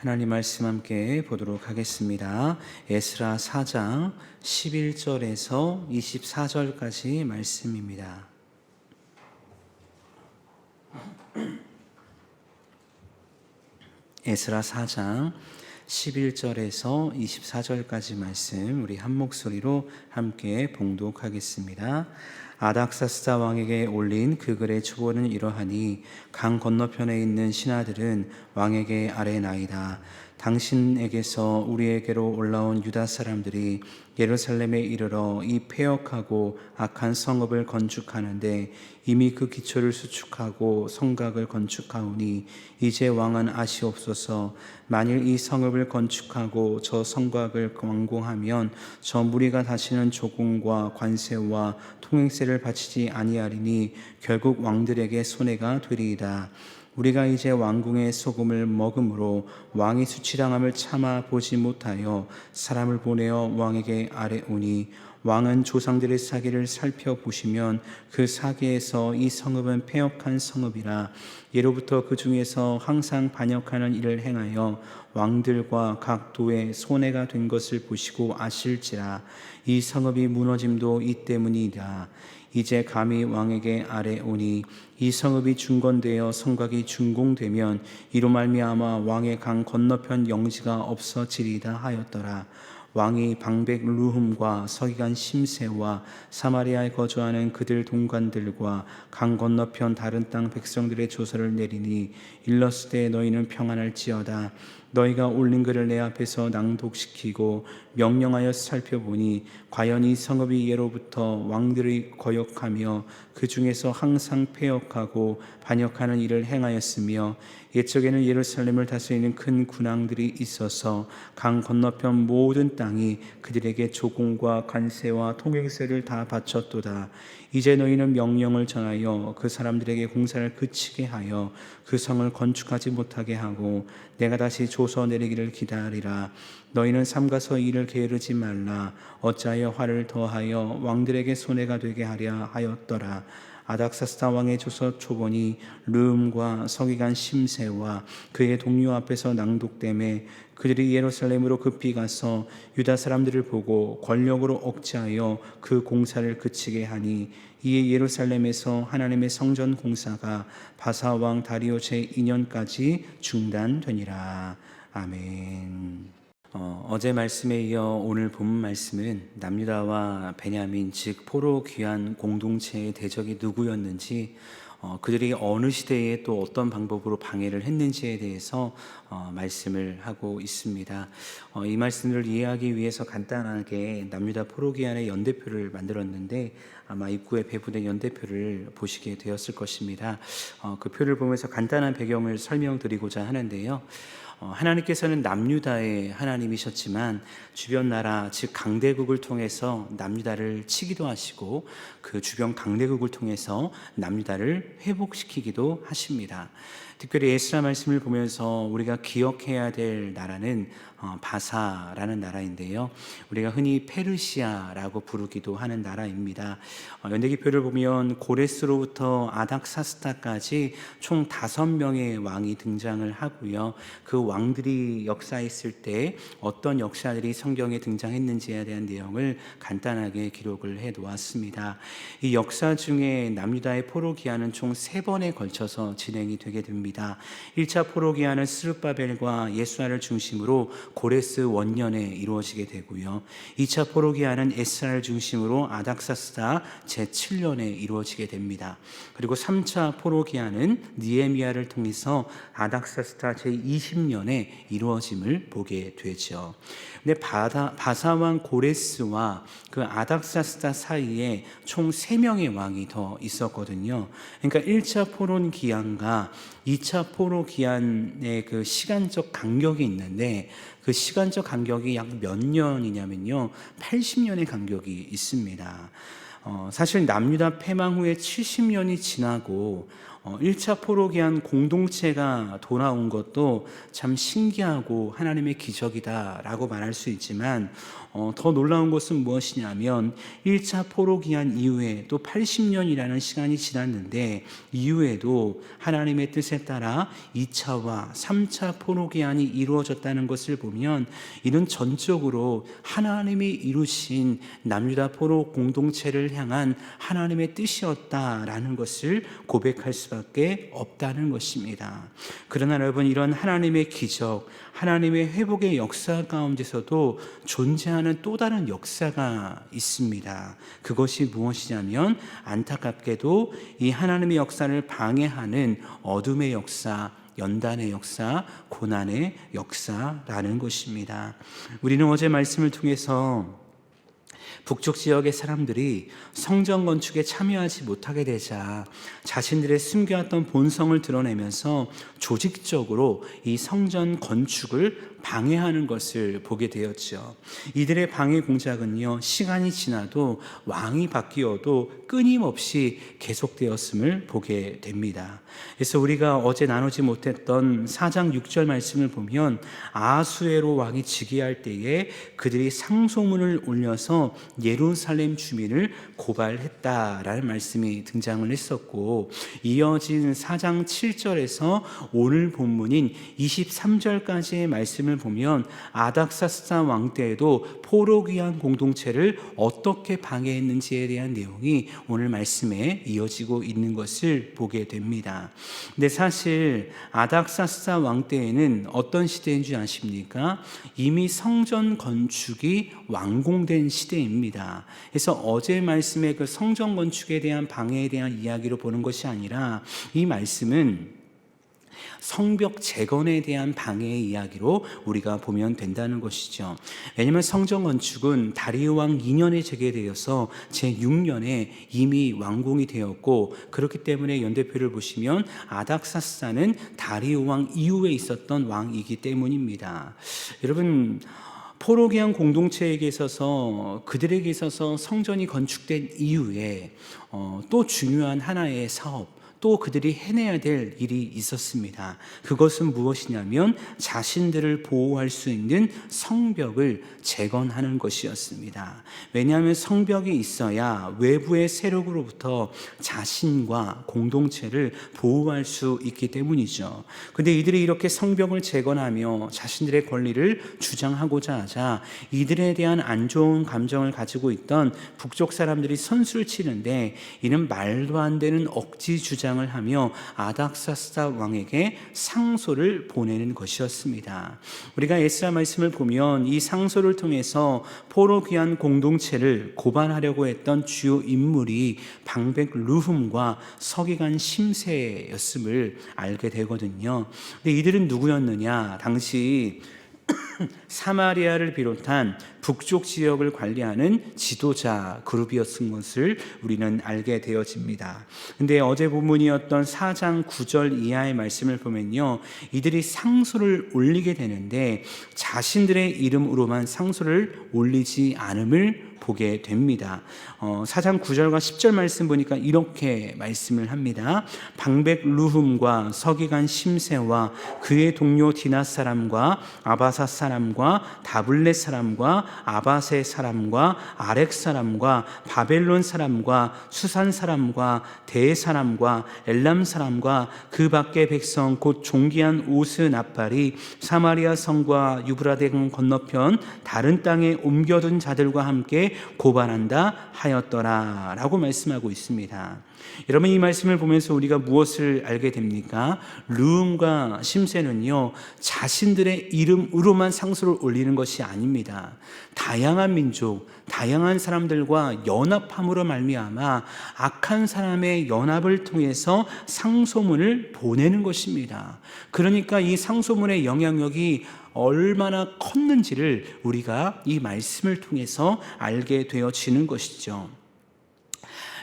하나님 말씀 함께 보도록 하겠습니다. 에스라 4장 11절에서 24절까지 말씀입니다. 에스라 4장 11절에서 24절까지 말씀 우리 한 목소리로 함께 봉독하겠습니다. 아닥사스다 왕에게 올린 그 글의 초본은 이러하니 강 건너편에 있는 신하들은 왕에게 아뢰나이다. 당신에게서 우리에게로 올라온 유다 사람들이 예루살렘에 이르러 이 패역하고 악한 성읍을 건축하는데 이미 그 기초를 수축하고 성곽을 건축하오니 이제 왕은 아시옵소서. 만일 이 성읍을 건축하고 저 성곽을 완공하면 저 무리가 다시는 조공과 관세와 통행세를 바치지 아니하리니 결국 왕들에게 손해가 되리이다. 우리가 이제 왕궁의 소금을 먹음으로 왕이 수치당함을 참아 보지 못하여 사람을 보내어 왕에게 아뢰오니 왕은 조상들의 사기를 살펴보시면 그 사기에서 이 성읍은 패역한 성읍이라 예로부터 그 중에서 항상 반역하는 일을 행하여 왕들과 각 도에 손해가 된 것을 보시고 아실지라 이 성읍이 무너짐도 이 때문이다. 이제 감히 왕에게 아뢰오니 이 성읍이 중건되어 성곽이 준공되면 이로 말미암아 왕의 강 건너편 영지가 없어지리다 하였더라. 왕이 방백 루흠과 서기관 심세와 사마리아에 거주하는 그들 동관들과 강 건너편 다른 땅 백성들의 조서를 내리니 일렀으되 너희는 평안할지어다. 너희가 올린 글을 내 앞에서 낭독시키고 명령하여 살펴보니 과연 이 성읍이 예로부터 왕들의 거역하며 그 중에서 항상 패역하고 반역하는 일을 행하였으며 옛적에는 예루살렘을 다스리는 큰 군왕들이 있어서 강 건너편 모든 땅이 그들에게 조공과 관세와 통행세를 다 바쳤도다. 이제 너희는 명령을 전하여 그 사람들에게 공사를 그치게 하여 그 성을 건축하지 못하게 하고 내가 다시 조서 내리기를 기다리라. 너희는 삼가서 이를 게으르지 말라. 어찌하여 화를 더하여 왕들에게 손해가 되게 하랴 하였더라. 아닥사스다 왕의 조서 초본이 르음과 서기관 심세와 그의 동료 앞에서 낭독되매 그들이 예루살렘으로 급히 가서 유다 사람들을 보고 권력으로 억제하여 그 공사를 그치게 하니 이에 예루살렘에서 하나님의 성전 공사가 바사 왕 다리오 제2년까지 중단되니라. 아멘. 어제 말씀에 이어 오늘 본문 말씀은 남유다와 베냐민 즉 포로 귀환 공동체의 대적이 누구였는지 그들이 어느 시대에 또 어떤 방법으로 방해를 했는지에 대해서 말씀을 하고 있습니다. 이 말씀을 이해하기 위해서 간단하게 남유다 포로 귀환의 연대표를 만들었는데 아마 입구에 배분된 연대표를 보시게 되었을 것입니다. 그 표를 보면서 간단한 배경을 설명드리고자 하는데요. 하나님께서는 남유다의 하나님이셨지만 주변 나라 즉 강대국을 통해서 남유다를 치기도 하시고 그 주변 강대국을 통해서 남유다를 회복시키기도 하십니다. 특별히 에스라 말씀을 보면서 우리가 기억해야 될 나라는 바사라는 나라인데요. 우리가 흔히 페르시아라고 부르기도 하는 나라입니다. 연대기표를 보면 고레스로부터 아닥사스다까지 총 5명의 왕이 등장을 하고요. 그 왕들이 역사했을 때 어떤 역사들이 성경에 등장했는지에 대한 내용을 간단하게 기록을 해 놓았습니다. 이 역사 중에 남유다의 포로 기한은 총 3번에 걸쳐서 진행이 되게 됩니다. 1차 포로 기한은 스룹바벨과 예수아를 중심으로 고레스 원년에 이루어지게 되고요. 2차 포로 기한은 에스라를 중심으로 아닥사스다 제7년에 이루어지게 됩니다. 그리고 3차 포로 기한은 느헤미야를 통해서 아닥사스다 제20년에 이루어짐을 보게 되죠. 근데 바사왕 고레스와 그 아닥사스다 사이에 총 3명의 왕이 더 있었거든요. 그러니까 1차 포로 기한과 2차 포로 기한의 그 시간적 간격이 있는데 그 시간적 간격이 약 몇 년이냐면요, 80년의 간격이 있습니다. 사실 남유다 패망 후에 70년이 지나고 1차 포로기한 공동체가 돌아온 것도 참 신기하고 하나님의 기적이다라고 말할 수 있지만 더 놀라운 것은 무엇이냐면 1차 포로기한 이후에 또 80년이라는 시간이 지났는데 이후에도 하나님의 뜻에 따라 2차와 3차 포로기한이 이루어졌다는 것을 보면 이는 전적으로 하나님이 이루신 남유다 포로 공동체를 향한 하나님의 뜻이었다라는 것을 고백할 수밖에 없다는 것입니다. 그러나 여러분, 이런 하나님의 기적, 하나님의 회복의 역사 가운데서도 존재하는 또 다른 역사가 있습니다. 그것이 무엇이냐면 안타깝게도 이 하나님의 역사를 방해하는 어둠의 역사, 연단의 역사, 고난의 역사라는 것입니다. 우리는 어제 말씀을 통해서 북쪽 지역의 사람들이 성전 건축에 참여하지 못하게 되자 자신들의 숨겨왔던 본성을 드러내면서 조직적으로 이 성전 건축을 방해하는 것을 보게 되었죠. 이들의 방해 공작은요, 시간이 지나도 왕이 바뀌어도 끊임없이 계속되었음을 보게 됩니다. 그래서 우리가 어제 나누지 못했던 4장 6절 말씀을 보면 아하수에로 왕이 즉위할 때에 그들이 상소문을 올려서 예루살렘 주민을 고발했다라는 말씀이 등장을 했었고, 이어진 4장 7절에서 오늘 본문인 23절까지의 말씀을 보면 아닥사스다 왕 때에도 포로기한 공동체를 어떻게 방해했는지에 대한 내용이 오늘 말씀에 이어지고 있는 것을 보게 됩니다. 근데 사실 아닥사스다 왕 때에는 어떤 시대인 줄 아십니까? 이미 성전 건축이 완공된 시대입니다. 그래서 어제 말씀의 그 성전 건축에 대한 방해에 대한 이야기로 보는 것이 아니라 이 말씀은 성벽 재건에 대한 방해의 이야기로 우리가 보면 된다는 것이죠. 왜냐하면 성전 건축은 다리오 왕 2년에 재개되어서 제6년에 이미 완공이 되었고, 그렇기 때문에 연대표를 보시면 아닥사스다는 다리오 왕 이후에 있었던 왕이기 때문입니다. 여러분, 포로기한 공동체에게 있어서, 그들에게 있어서 성전이 건축된 이후에 또 중요한 하나의 사업, 또 그들이 해내야 될 일이 있었습니다. 그것은 무엇이냐면 자신들을 보호할 수 있는 성벽을 재건하는 것이었습니다. 왜냐하면 성벽이 있어야 외부의 세력으로부터 자신과 공동체를 보호할 수 있기 때문이죠. 그런데 이들이 이렇게 성벽을 재건하며 자신들의 권리를 주장하고자 하자 이들에 대한 안 좋은 감정을 가지고 있던 북쪽 사람들이 선수를 치는데, 이는 말도 안 되는 억지 주장을 하며 아닥사스다 왕에게 상소를 보내는 것이었습니다. 우리가 에스라 말씀을 보면 이 상소를 통해서 포로귀한 공동체를 고발하려고 했던 주요 인물이 방백 르훔과 서기관 심세였음을 알게 되거든요. 근데 이들은 누구였느냐? 당시 사마리아를 비롯한 북쪽 지역을 관리하는 지도자 그룹이었던 것을 우리는 알게 되어집니다. 근데 어제 본문이었던 4장 9절 이하의 말씀을 보면요, 이들이 상소를 올리게 되는데 자신들의 이름으로만 상소를 올리지 않음을 보게 됩니다. 4장 9절과 10절 말씀 보니까 이렇게 말씀을 합니다. 방백 르훔과 서기관 심세와 그의 동료 디낫 사람과 아바사 사람과 다블렛 사람과 아바세 사람과 아렉 사람과 바벨론 사람과 수산 사람과 대 사람과 엘람 사람과 그 밖의 백성 곧 종기한 오스 나팔이 사마리아 성과 유브라데 건너편 다른 땅에 옮겨둔 자들과 함께 고발한다 하였더라 라고 말씀하고 있습니다. 여러분, 이 말씀을 보면서 우리가 무엇을 알게 됩니까? 르훔과 심세는요, 자신들의 이름으로만 상소를 올리는 것이 아닙니다. 다양한 민족, 다양한 사람들과 연합함으로 말미암아 악한 사람의 연합을 통해서 상소문을 보내는 것입니다. 그러니까 이 상소문의 영향력이 얼마나 컸는지를 우리가 이 말씀을 통해서 알게 되어지는 것이죠.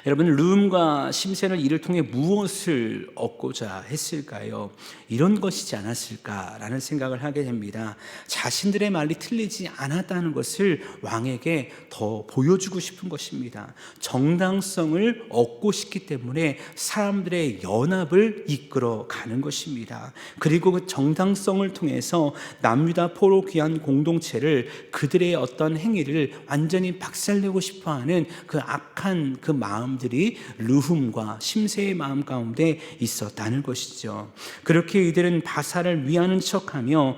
여러분, 르움과 심새는 이를 통해 무엇을 얻고자 했을까요? 이런 것이지 않았을까라는 생각을 하게 됩니다. 자신들의 말이 틀리지 않았다는 것을 왕에게 더 보여주고 싶은 것입니다. 정당성을 얻고 싶기 때문에 사람들의 연합을 이끌어 가는 것입니다. 그리고 그 정당성을 통해서 남유다 포로 귀환 공동체를, 그들의 어떤 행위를 완전히 박살내고 싶어하는 그 악한 그 마음들이 르훔과 심새의 마음 가운데 있었다는 것이죠. 그렇게 이들은 바사를 위하는 척하며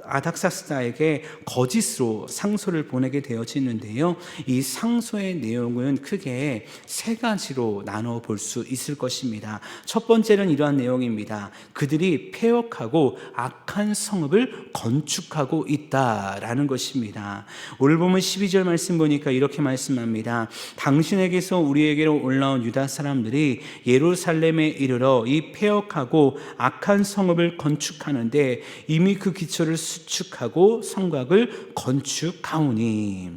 아닥사스다에게 거짓으로 상소를 보내게 되어지는데요. 이 상소의 내용은 크게 세 가지로 나눠 볼 수 있을 것입니다. 첫 번째는 이러한 내용입니다. 그들이 폐역하고 악한 성읍을 건축하고 있다라는 것입니다. 오늘 보면 12절 말씀 보니까 이렇게 말씀합니다. 당신에게서 우리에게로 올라온 유다 사람들이 예루살렘에 이르러 이 폐역하고 악한 성읍을 건축하는데 이미 그 기초를 수축하고 성곽을 건축하오니.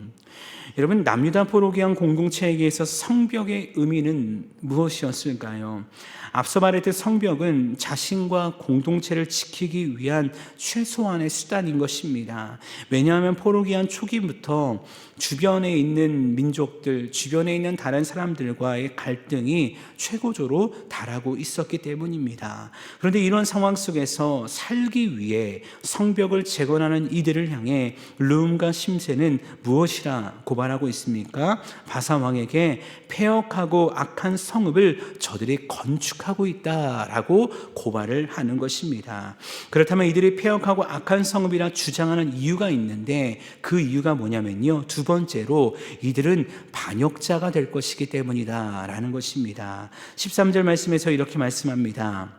여러분, 남유다 포로 귀환 공동체에게 있어서 성벽의 의미는 무엇이었을까요? 앞서 말했듯 성벽은 자신과 공동체를 지키기 위한 최소한의 수단인 것입니다. 왜냐하면 포로 귀환 초기부터 주변에 있는 민족들, 주변에 있는 다른 사람들과의 갈등이 최고조로 달하고 있었기 때문입니다. 그런데 이런 상황 속에서 살기 위해 성벽을 재건하는 이들을 향해 르움과 심새는 무엇이라 고발하고 있습니까? 바사 왕에게 폐역하고 악한 성읍을 저들이 건축하고 있다라고 고발을 하는 것입니다. 그렇다면 이들이 폐역하고 악한 성읍이라 주장하는 이유가 있는데, 그 이유가 뭐냐면요, 두 번째로 이들은 반역자가 될 것이기 때문이다 라는 것입니다. 13절 말씀에서 이렇게 말씀합니다.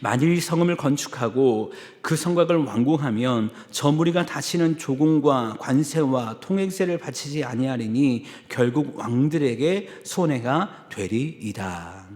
만일 성읍을 건축하고 그 성곽을 완공하면 저 무리가 다시는 조공과 관세와 통행세를 바치지 아니하리니 결국 왕들에게 손해가 되리이다.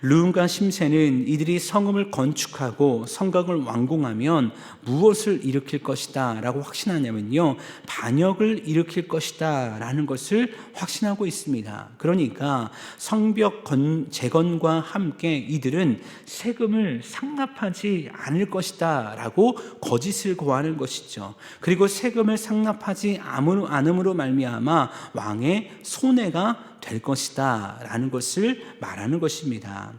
르움과 심새는 이들이 성읍을 건축하고 성곽을 완공하면 무엇을 일으킬 것이다 라고 확신하냐면요, 반역을 일으킬 것이다 라는 것을 확신하고 있습니다. 그러니까 성벽 재건과 함께 이들은 세금을 상납하지 않을 것이다 라고 거짓을 고하는 것이죠. 그리고 세금을 상납하지 않음으로 말미암아 왕의 손해가 될 것이다 라는 것을 말하는 것입니다.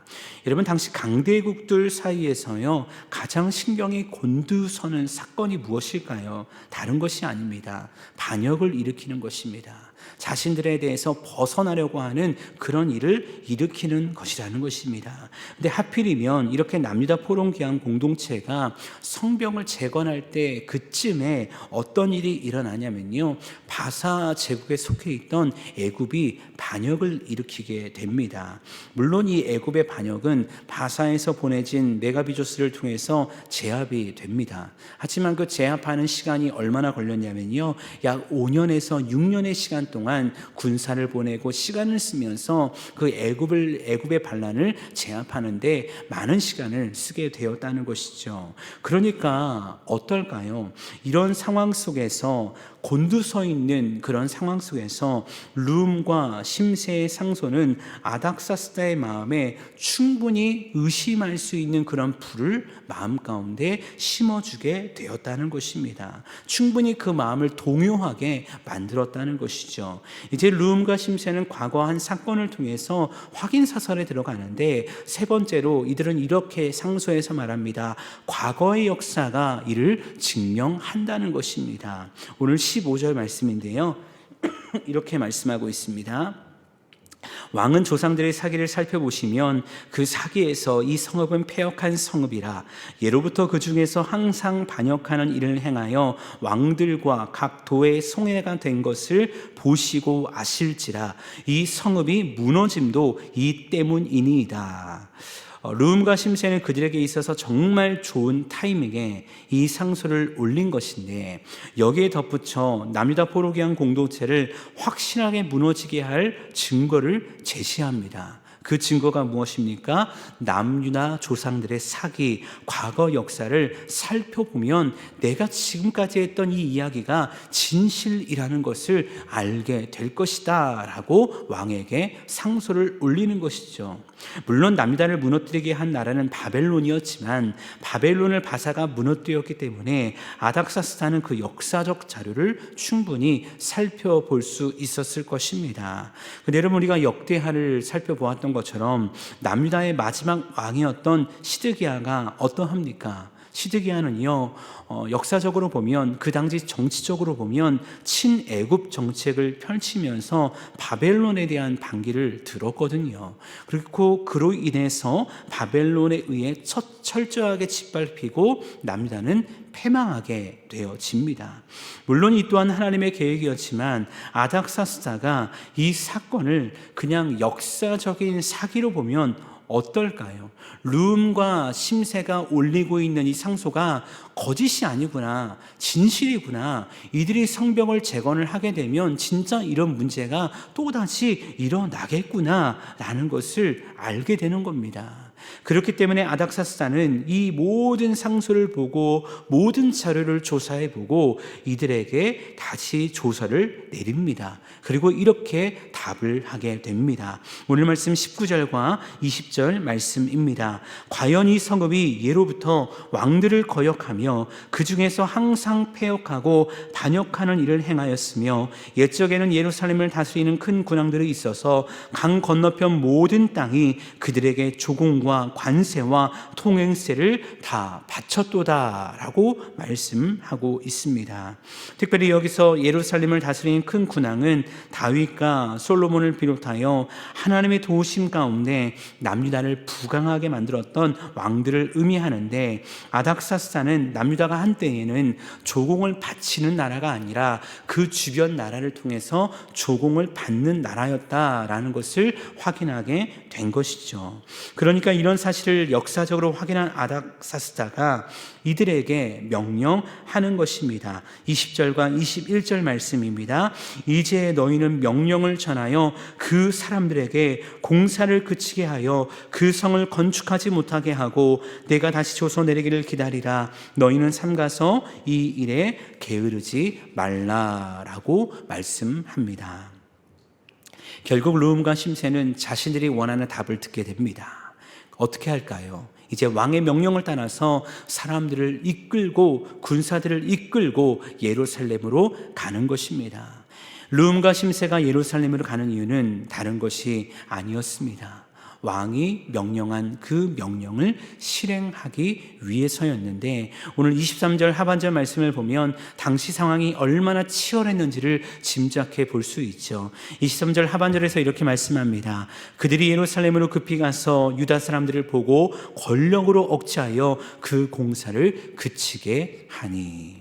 여러분, 당시 강대국들 사이에서요, 가장 신경이 곤두서는 사건이 무엇일까요? 다른 것이 아닙니다. 반역을 일으키는 것입니다. 자신들에 대해서 벗어나려고 하는 그런 일을 일으키는 것이라는 것입니다. 근데 하필이면 이렇게 남유다 포로 귀환 공동체가 성벽을 재건할 때 그쯤에 어떤 일이 일어나냐면요, 바사 제국에 속해 있던 애굽이 반역을 일으키게 됩니다. 물론 이 애굽의 반역은 바사에서 보내진 메가비조스를 통해서 제압이 됩니다. 하지만 그 제압하는 시간이 얼마나 걸렸냐면요, 약 5년에서 6년의 시간 동안 군사를 보내고 시간을 쓰면서 그 애굽의 반란을 제압하는데 많은 시간을 쓰게 되었다는 것이죠. 그러니까 어떨까요? 이런 상황 속에서, 곤두서 있는 그런 상황 속에서 르움과 심새의 상소는 아닥사스다의 마음에 충분히 의심할 수 있는 그런 불을 마음 가운데 심어주게 되었다는 것입니다. 충분히 그 마음을 동요하게 만들었다는 것이죠. 이제 르움과 심새는 과거 한 사건을 통해서 확인 사설에 들어가는데, 세 번째로 이들은 이렇게 상소해서 말합니다. 과거의 역사가 이를 증명한다는 것입니다. 오늘 15절 말씀인데요, 이렇게 말씀하고 있습니다. 왕은 조상들의 사기를 살펴보시면 그 사기에서 이 성읍은 패역한 성읍이라, 예로부터 그 중에서 항상 반역하는 일을 행하여 왕들과 각 도의 송해가 된 것을 보시고 아실지라, 이 성읍이 무너짐도 이 때문이니이다. 르움과 심새는 그들에게 있어서 정말 좋은 타이밍에 이 상소를 올린 것인데, 여기에 덧붙여 남유다 포로 귀환 공동체를 확실하게 무너지게 할 증거를 제시합니다. 그 증거가 무엇입니까? 남유다 조상들의 사기, 과거 역사를 살펴보면 내가 지금까지 했던 이 이야기가 진실이라는 것을 알게 될 것이다 라고 왕에게 상소를 올리는 것이죠. 물론 남유다를 무너뜨리게 한 나라는 바벨론이었지만 바벨론을 바사가 무너뜨렸기 때문에 아닥사스다는 그 역사적 자료를 충분히 살펴볼 수 있었을 것입니다. 근데 여러분, 우리가 역대하를 살펴보았던 것처럼 남유다의 마지막 왕이었던 시드기야가 어떠합니까? 시드기야는요, 역사적으로 보면 그 당시 정치적으로 보면 친애굽 정책을 펼치면서 바벨론에 대한 반기를 들었거든요. 그리고 그로 인해서 바벨론에 의해 철저하게 짓밟히고 남유다는 패망하게 되어집니다. 물론 이 또한 하나님의 계획이었지만 아닥사스다가 이 사건을 그냥 역사적인 사기로 보면 어떨까요? 룸과 심세가 올리고 있는 이 상소가 거짓이 아니구나, 진실이구나, 이들이 성벽을 재건을 하게 되면 진짜 이런 문제가 또다시 일어나겠구나 라는 것을 알게 되는 겁니다. 그렇기 때문에 아닥사스다는 이 모든 상소를 보고 모든 자료를 조사해 보고 이들에게 다시 조서를 내립니다. 그리고 이렇게 답을 하게 됩니다. 오늘 말씀 19절과 20절 말씀입니다. 과연 이 성읍이 예로부터 왕들을 거역하며 그 중에서 항상 패역하고 반역하는 일을 행하였으며 옛적에는 예루살렘을 다스리는 큰 군왕들이 있어서 강 건너편 모든 땅이 그들에게 조공과 관세와 통행세를 다 바쳤도다 라고 말씀하고 있습니다. 특별히 여기서 예루살렘을 다스리는 큰 군왕은 다윗과 솔로몬을 비롯하여 하나님의 도우심 가운데 남유다를 부강하게 만들었던 왕들을 의미하는데, 아닥사스다는 남유다가 한때에는 조공을 바치는 나라가 아니라 그 주변 나라를 통해서 조공을 받는 나라였다라는 것을 확인하게 된 것이죠. 그러니까 이런 사실을 역사적으로 확인한 아닥사스다가 이들에게 명령하는 것입니다. 20절과 21절 말씀입니다. 이제 너희는 명령을 전하여 그 사람들에게 공사를 그치게 하여 그 성을 건축하지 못하게 하고 내가 다시 조서 내리기를 기다리라. 너희는 삼가서 이 일에 게으르지 말라라고 말씀합니다. 결국 르움과 심세는 자신들이 원하는 답을 듣게 됩니다. 어떻게 할까요? 이제 왕의 명령을 따라서 사람들을 이끌고 군사들을 이끌고 예루살렘으로 가는 것입니다. 르움과 심세가 예루살렘으로 가는 이유는 다른 것이 아니었습니다. 왕이 명령한 그 명령을 실행하기 위해서였는데, 오늘 23절 하반절 말씀을 보면 당시 상황이 얼마나 치열했는지를 짐작해 볼 수 있죠. 23절 하반절에서 이렇게 말씀합니다. 그들이 예루살렘으로 급히 가서 유다 사람들을 보고 권력으로 억제하여 그 공사를 그치게 하니.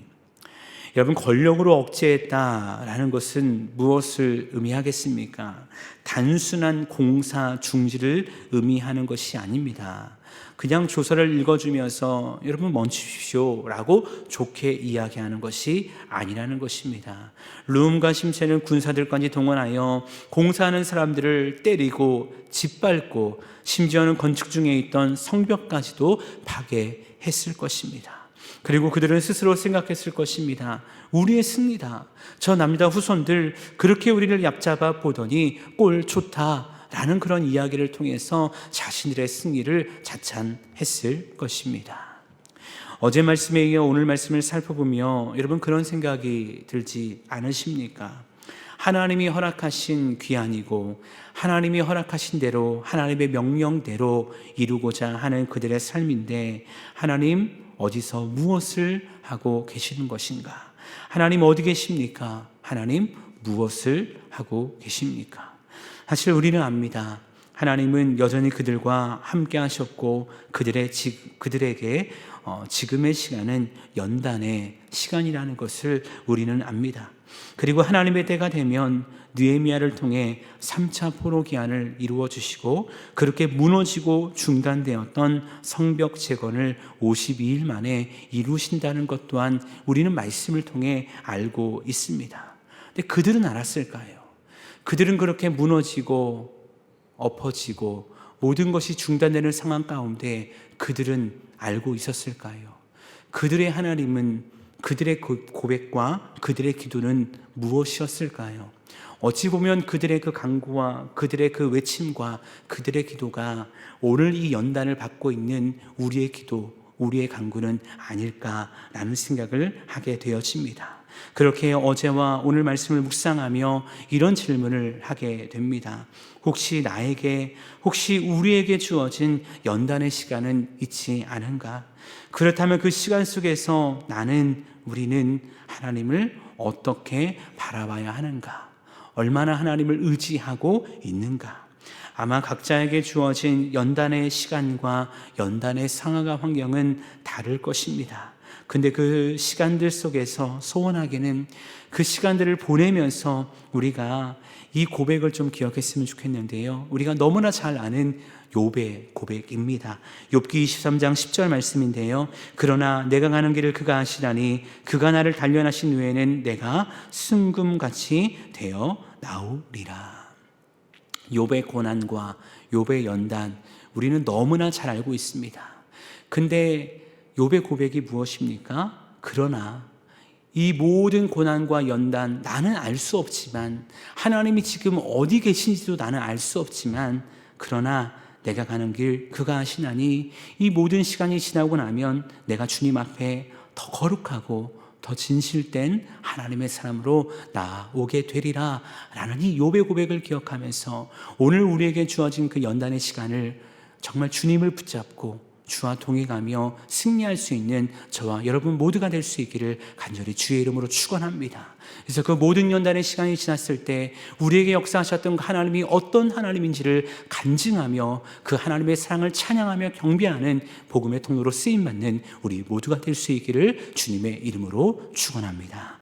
여러분, 권력으로 억제했다라는 것은 무엇을 의미하겠습니까? 단순한 공사 중지를 의미하는 것이 아닙니다. 그냥 조서를 읽어주면서 여러분 멈추십시오 라고 좋게 이야기하는 것이 아니라는 것입니다. 르움과 심세는 군사들까지 동원하여 공사하는 사람들을 때리고 짓밟고 심지어는 건축 중에 있던 성벽까지도 파괴했을 것입니다. 그리고 그들은 스스로 생각했을 것입니다. 우리의 승리다. 저 남유다 후손들 그렇게 우리를 얕잡아 보더니 꼴 좋다라는 그런 이야기를 통해서 자신들의 승리를 자찬했을 것입니다. 어제 말씀에 이어 오늘 말씀을 살펴보며 여러분 그런 생각이 들지 않으십니까? 하나님이 허락하신 귀환이고 하나님이 허락하신 대로 하나님의 명령대로 이루고자 하는 그들의 삶인데, 하나님 어디서 무엇을 하고 계시는 것인가? 하나님 어디 계십니까? 하나님 무엇을 하고 계십니까? 사실 우리는 압니다. 하나님은 여전히 그들과 함께 하셨고 그들에게 지금의 시간은 연단의 시간이라는 것을 우리는 압니다. 그리고 하나님의 때가 되면 느헤미야를 통해 3차 포로기한을 이루어 주시고 그렇게 무너지고 중단되었던 성벽 재건을 52일 만에 이루신다는 것 또한 우리는 말씀을 통해 알고 있습니다. 근데 그들은 알았을까요? 그들은 그렇게 무너지고 엎어지고 모든 것이 중단되는 상황 가운데 그들은 알고 있었을까요? 그들의 하나님은, 그들의 고백과 그들의 기도는 무엇이었을까요? 어찌 보면 그들의 그 간구와 그들의 그 외침과 그들의 기도가 오늘 이 연단을 받고 있는 우리의 기도, 우리의 간구는 아닐까라는 생각을 하게 되어집니다. 그렇게 어제와 오늘 말씀을 묵상하며 이런 질문을 하게 됩니다. 혹시 나에게, 혹시 우리에게 주어진 연단의 시간은 있지 않은가? 그렇다면 그 시간 속에서 우리는 하나님을 어떻게 바라봐야 하는가? 얼마나 하나님을 의지하고 있는가? 아마 각자에게 주어진 연단의 시간과 연단의 상황과 환경은 다를 것입니다. 근데 그 시간들 속에서 소원하기는 그 시간들을 보내면서 우리가 이 고백을 좀 기억했으면 좋겠는데요. 우리가 너무나 잘 아는 욥의 고백입니다. 욥기 23장 10절 말씀인데요. 그러나 내가 가는 길을 그가 아시다니 그가 나를 단련하신 후에는 내가 순금같이 되어 나오리라. 욥의 고난과 욥의 연단, 우리는 너무나 잘 알고 있습니다. 근데 욥의 고백이 무엇입니까? 그러나 이 모든 고난과 연단, 나는 알 수 없지만, 하나님이 지금 어디 계신지도 나는 알 수 없지만, 그러나 내가 가는 길 그가 아시나니 이 모든 시간이 지나고 나면 내가 주님 앞에 더 거룩하고 더 진실된 하나님의 사람으로 나오게 되리라 라는 이 욥의 고백을 기억하면서 오늘 우리에게 주어진 그 연단의 시간을 정말 주님을 붙잡고 주와 동행하며 승리할 수 있는 저와 여러분 모두가 될 수 있기를 간절히 주의 이름으로 축원합니다. 그래서 그 모든 연단의 시간이 지났을 때 우리에게 역사하셨던 그 하나님이 어떤 하나님인지를 간증하며 그 하나님의 사랑을 찬양하며 경배하는 복음의 통로로 쓰임받는 우리 모두가 될 수 있기를 주님의 이름으로 축원합니다.